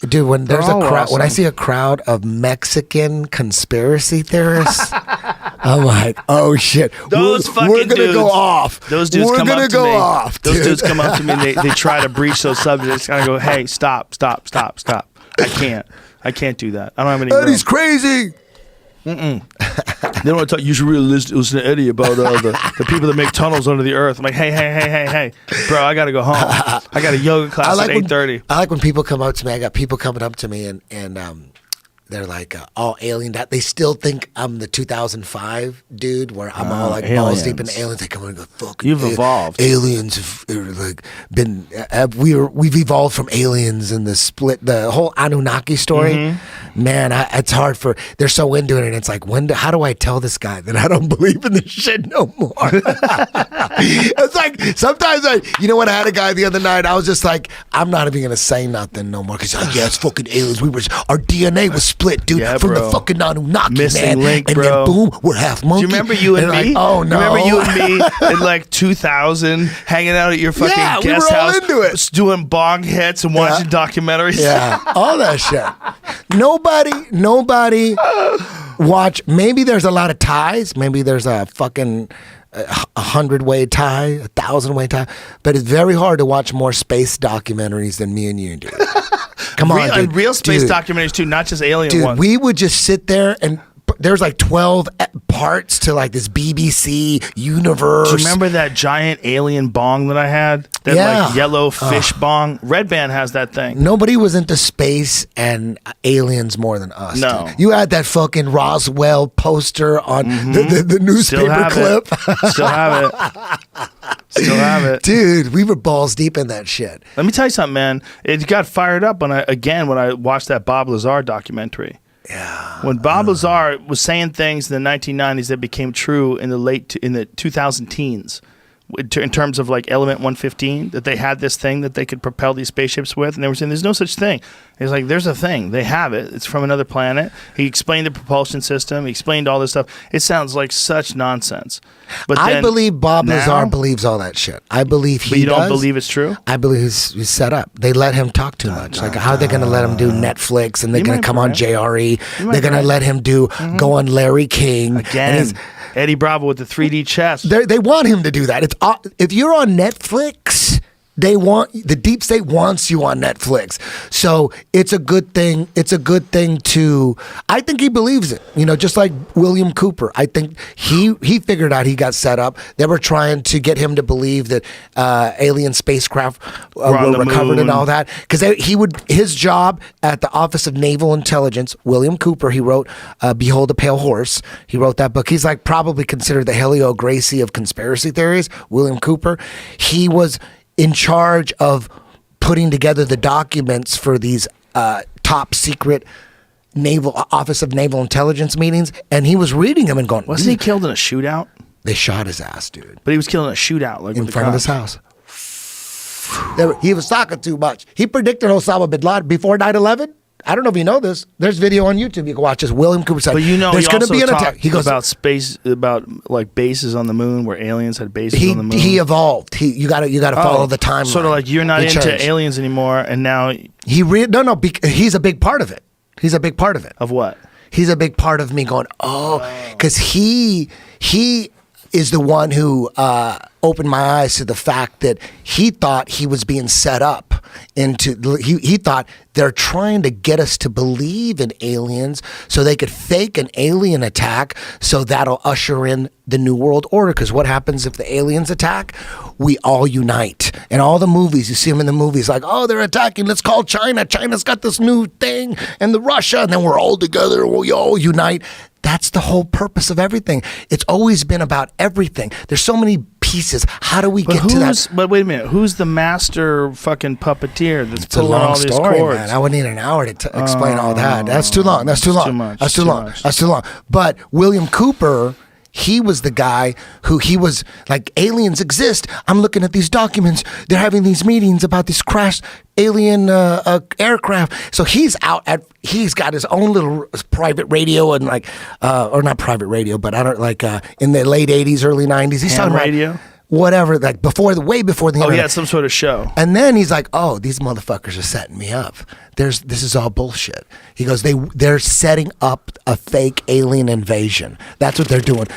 Dude, when there's a all crowd, awesome. when I see a crowd of Mexican conspiracy theorists, I'm like, oh shit, Those fucking we're gonna dudes, go off. Those dudes we're come gonna up to go me. off. Those dude. dudes come up to me and they try to breach those subjects. And I go, hey, stop. I can't do that. I don't have any room. Eddie's crazy. They don't want to talk. You should really listen to Eddie about the people that make tunnels under the earth. I'm like, hey, bro, I gotta go home. I got a yoga class at 8:30. I like when people come up to me. I got people coming up to me and they're like all alien. They still think I'm the 2005 dude where I'm all like balls deep in aliens. They come in and go, fucking You've evolved. Aliens have like been. We've evolved from aliens and the whole Anunnaki story. Mm-hmm. Man, it's hard for. They're so into it, and it's like, how do I tell this guy that I don't believe in this shit no more? It's like sometimes when I had a guy the other night, I was just like, I'm not even gonna say nothing no more because like, yeah, it's fucking aliens. Our DNA was split, dude, Yeah, from bro. the fucking Anunnaki, Missing man. link, and bro. then boom, we're half monkey. Do you remember you and me? like, oh no. Remember you and me in like 2000 hanging out at your fucking Yeah, we guest were all house, into it. doing bong hits and watching documentaries? Yeah, all that shit. Nobody watch. Maybe there's a lot of ties. Maybe there's a fucking 100-way tie, 1,000-way tie. But it's very hard to watch more space documentaries than me and you do. Come on, dude. Real space Dude. documentaries too, not just alien Dude, ones. we would just sit there and there's like 12 parts to like this BBC universe. Do you remember that giant alien bong that I had? That like yellow fish bong? Red Band has that thing. Nobody was into space and aliens more than us. No. Dude. You had that fucking Roswell poster on the newspaper clip. Still have it. Dude, we were balls deep in that shit. Let me tell you something, man. It got fired up when I watched that Bob Lazar documentary. Yeah. When Bob Lazar was saying things in the 1990s that became true in the 2000 teens, in terms of like Element 115, that they had this thing that they could propel these spaceships with, and they were saying there's no such thing. He's like, there's a thing. They have it. It's from another planet. He explained the propulsion system. He explained all this stuff. It sounds like such nonsense. But I then believe Bob now- Lazar believes all that shit. I believe he But you don't does. believe it's true? I believe he's set up. They let him talk too much. Like, how are they going to let him do Netflix and they're You going might to come be on right. JRE? You might They're going be to right. let him go on Larry King. And Again, Eddi Bravo with the 3D chest. they want him to do that. It's if you're on Netflix, the deep state wants you on Netflix. So it's a good thing. It's a good thing I think he believes it. Just like William Cooper. I think he figured out he got set up. They were trying to get him to believe that alien spacecraft on were the recovered moon. and all that. Because his job at the Office of Naval Intelligence, William Cooper, he wrote Behold a Pale Horse. He wrote that book. He's like probably considered the HELIO GRACIE of conspiracy theories, William Cooper. He was in charge of putting together the documents for these top secret Office of Naval Intelligence meetings, and he was reading them and going, Wasn't he killed in a shootout? They shot his ass, dude. But he was killed in a shootout, like In with the front of his cops. house. He was talking too much. He predicted Osama bin Laden before 9/11. I don't know if you know this. There's video on YouTube. You can watch this. William Cooper said, But there's he going to also be an talked attack. He goes, about space, about like bases on the moon, where aliens had bases on the moon. he evolved. You got to follow the timeline. Sort of like you're not He into changed. aliens anymore, and now He's a big part of it. He's a big part of it. of what? He's a big part of me going, because he is the one who opened my eyes to the fact that he thought he was being set up he thought they're trying to get us to believe in aliens so they could fake an alien attack, so that'll usher in the New World Order. Because what happens if the aliens attack? We all unite. In all the movies, you see them in the movies like, oh, they're attacking, let's call China. China's got this new thing, and the Russia, and then we're all together and we all unite. That's the whole purpose of everything. It's always been about everything. There's so many pieces. How do we get to that? But wait a minute, who's the master fucking puppeteer that's It's a pulling long all these story, cords? man. I would need an hour to explain all that. That's too long. That's too long. too much. That's too Too long. much. That's too long. But William Cooper, he was the guy who he was like, aliens exist. I'm looking at these documents. They're having these meetings about this crashed alien aircraft. So he's got his own little private radio and or not private radio, but I don't in the late 80s, early 90s. He's Ham talking radio? about whatever, like way before the Oh, internet. he had some sort of show. And then he's like, "Oh, these motherfuckers are setting me up. This is all bullshit." He goes, "They're setting up a fake alien invasion. That's what they're doing."